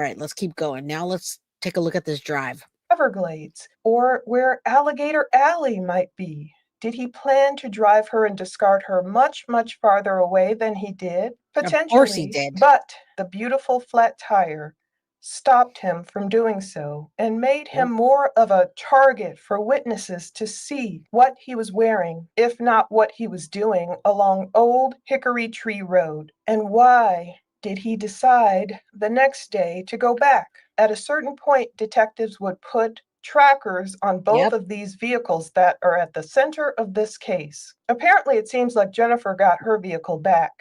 All right, let's keep going. Now let's take a look at this drive. Everglades, or where Alligator Alley might be. Did he plan to drive her and discard her much, much farther away than he did? Of course he Potentially, did. but the beautiful flat tire stopped him from doing so and made him Yep. more of a target for witnesses to see what he was wearing, if not what he was doing, along Old Hickory Tree Road. And why did he decide the next day to go back? At a certain point, detectives would put trackers on both Yep. of these vehicles that are at the center of this case. Apparently, it seems like Jennifer got her vehicle back.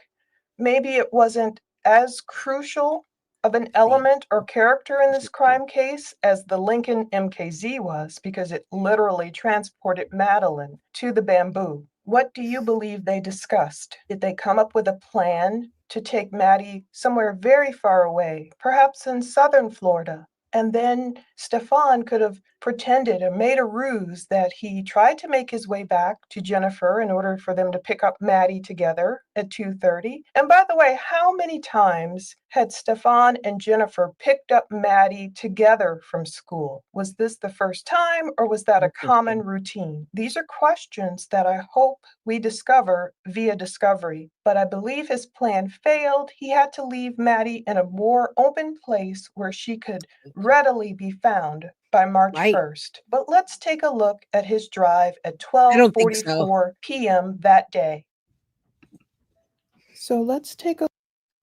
Maybe it wasn't as crucial of an element or character in this crime case as the Lincoln MKZ was, because it literally transported Madeline to the bamboo. What do you believe they discussed? Did they come up with a plan to take Maddie somewhere very far away, perhaps in southern Florida? And then Stephan could have pretended or made a ruse that he tried to make his way back to Jennifer in order for them to pick up Maddie together at 2:30. And by the way, how many times had Stephan and Jennifer picked up Maddie together from school? Was this the first time, or was that a common routine? These are questions that I hope we discover via discovery. But I believe his plan failed. He had to leave Maddie in a more open place where she could readily be found by March Right. 1st. But let's take a look at his drive at I don't think so. 12:44 p.m. that day. So let's take a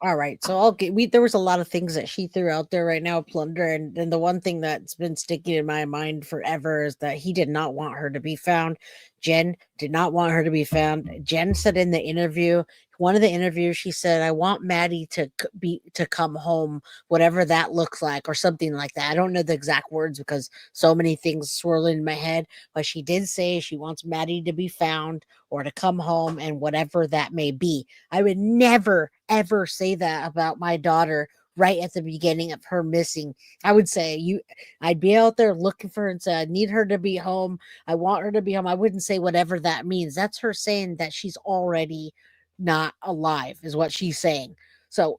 All right, so I'll get there was a lot of things that she threw out there right now, plunder, and the one thing that's been sticking in my mind forever is that he did not want her to be found. Jen did not want her to be found. Jen said in the interview, one of the interviews, she said, "I want Maddie to come home, whatever that looks like, or something like that." I don't know the exact words because so many things swirl in my head, but she did say she wants Maddie to be found or to come home, and whatever that may be. I would never, ever say that about my daughter right at the beginning of her missing. I would say I'd be out there looking for her and say, I need her to be home. I want her to be home. I wouldn't say whatever that means. That's her saying that she's already not alive, is what she's saying. So,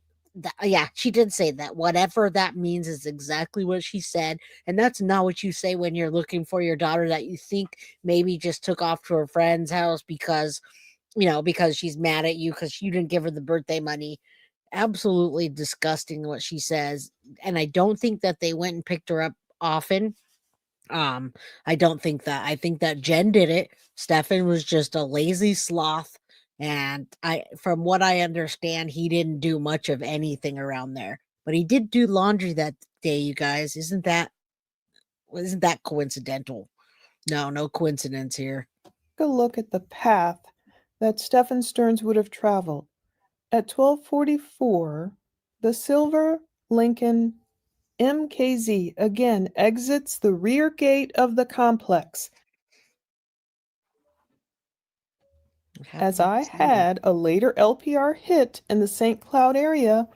yeah, she did say that. Whatever that means is exactly what she said. And that's not what you say when you're looking for your daughter that you think maybe just took off to her friend's house because because she's mad at you because you didn't give her the birthday money. Absolutely disgusting what she says. And I don't think that they went and picked her up often. Um, I don't think that. I think that Jen did it. Stefan was just a lazy sloth. And from what I understand, he didn't do much of anything around there. But he did do laundry that day, you guys. Isn't that coincidental? No, no coincidence here. look at the path that Stephen Stearns would have traveled. At 12:44, the silver Lincoln MKZ again exits the rear gate of the complex. As I had a later LPR hit in the St. Cloud area,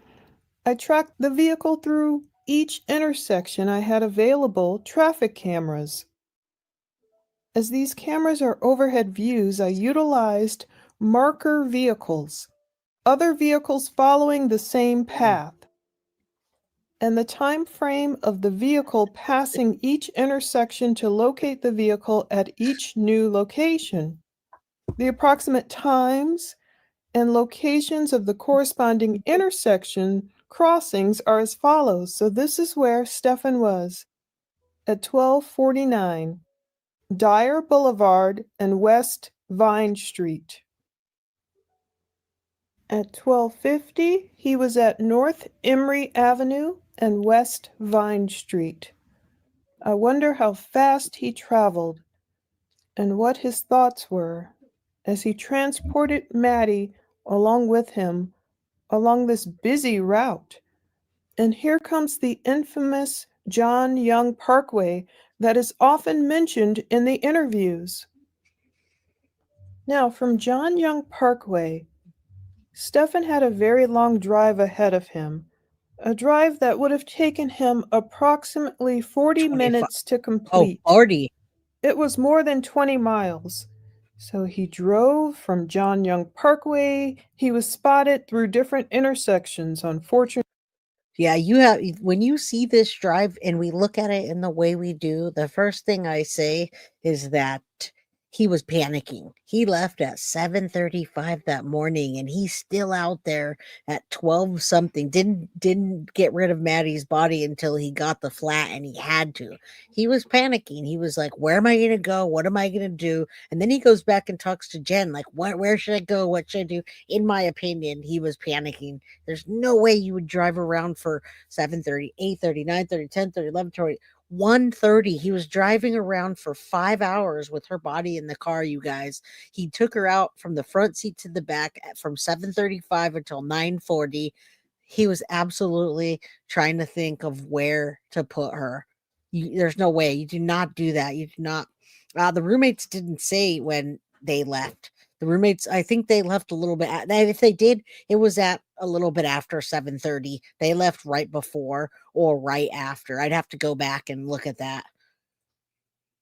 I tracked the vehicle through each intersection I had available traffic cameras. As these cameras are overhead views, I utilized marker vehicles, other vehicles following the same path, and the time frame of the vehicle passing each intersection to locate the vehicle at each new location. The approximate times and locations of the corresponding intersection crossings are as follows. So this is where Stephan was at 12:49, Dyer Boulevard and West Vine Street. At 12:50, he was at North Emory Avenue and West Vine Street. I wonder how fast he traveled and what his thoughts were as he transported Maddie along with him along this busy route. And here comes the infamous John Young Parkway that is often mentioned in the interviews. Now, from John Young Parkway, Stephan had a very long drive ahead of him, a drive that would have taken him approximately 40 25. minutes to Oh, complete. 40. It was more than 20 miles. So he drove from John Young Parkway. He was spotted through different intersections. Unfortunately, Yeah, you have when you see this drive and we look at it in the way we do, the first thing I say is that he was panicking. He left at 7:35 that morning and he's still out there at 12 something. Didn't get rid of Maddie's body until he got the flat and he had to. He was panicking. He was like, "Where am I going to go? What am I going to do?" And then he goes back and talks to Jen like, where should I go? What should I do?" In my opinion, he was panicking. There's no way you would drive around for 7:30, 8:30, 9:30, 10:30, 11:30, 1:30. He was driving around for 5 hours with her body in the car, you guys. He took her out from the front seat to the back from 7:35 until 9:40. He was absolutely trying to think of where to put her. There's no way. You do not do that. You do not. The roommates didn't say when they left. The roommates, I think they left a little bit. If they did, it was at a little bit after 7:30. They left right before or right after. I'd have to go back and look at that.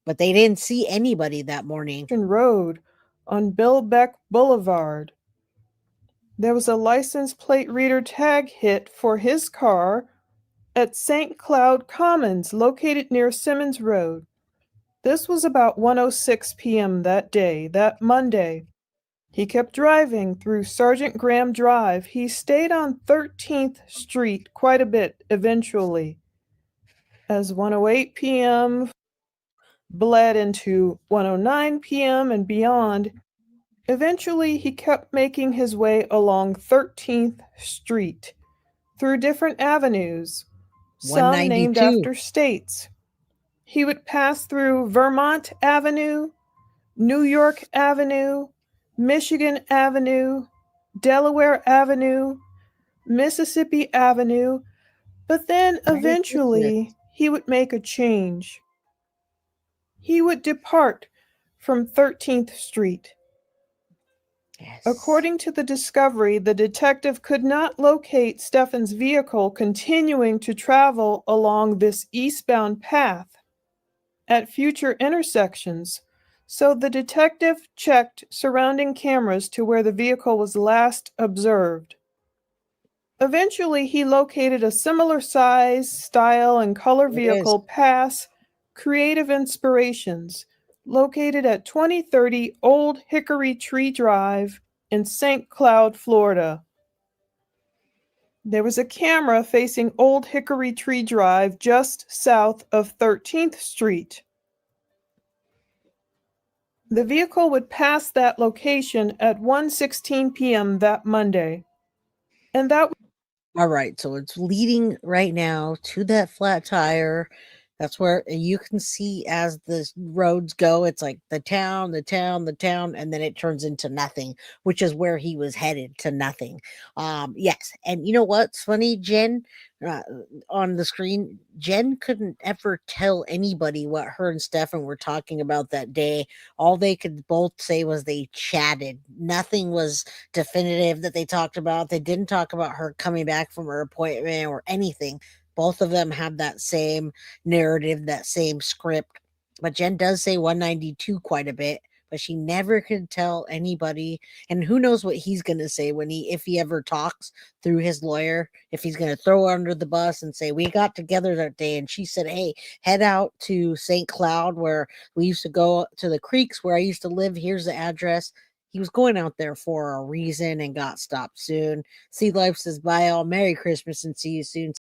But they didn't see anybody that morning. Road on Bill Beck Boulevard. There was a license plate reader tag hit for his car at St. Cloud Commons, located near Simmons Road. This was about 1:06 p.m. that day, that Monday. He kept driving through Sergeant Graham Drive. He stayed on 13th Street quite a bit eventually. As 1:08 p.m. bled into 1:09 p.m. and beyond, eventually he kept making his way along 13th Street through different avenues, some named 192. after states. He would pass through Vermont Avenue, New York Avenue, Michigan Avenue, Delaware Avenue, Mississippi Avenue, but then Merry Christmas. eventually he would make a change. He would depart from 13th Street. Yes. According to the discovery, the detective could not locate Stephan's vehicle continuing to travel along this eastbound path at future intersections, so the detective checked surrounding cameras to where the vehicle was last observed. Eventually, he located a similar size, style, and color It is. vehicle past Creative Inspirations, located at 2030 Old Hickory Tree Drive in St. Cloud, Florida. There was a camera facing Old Hickory Tree Drive just south of 13th Street. The vehicle would pass that location at 1:16 p.m. that Monday. And that All right, so it's leading right now to that flat tire. That's where you can see as the roads go, it's like the town, the town, the town, and then it turns into nothing, which is where he was headed to nothing. Yes, and you know what's funny, Jen? Uh, on the screen, Jen couldn't ever tell anybody what her and Stefan were talking about that day. All they could both say was they chatted. Nothing was definitive that they talked about. They didn't talk about her coming back from her appointment or anything. Both of them have that same narrative, that same script. But Jen does say 192 quite a bit, but she never could tell anybody. And who knows what he's going to say when if he ever talks through his lawyer, if he's going to throw her under the bus and say, "We got together that day and she said, hey, head out to St. Cloud where we used to go to the creeks where I used to live. Here's the address." He was going out there for a reason and got stopped soon. Sea Life says, bye all. Merry Christmas and see you soon.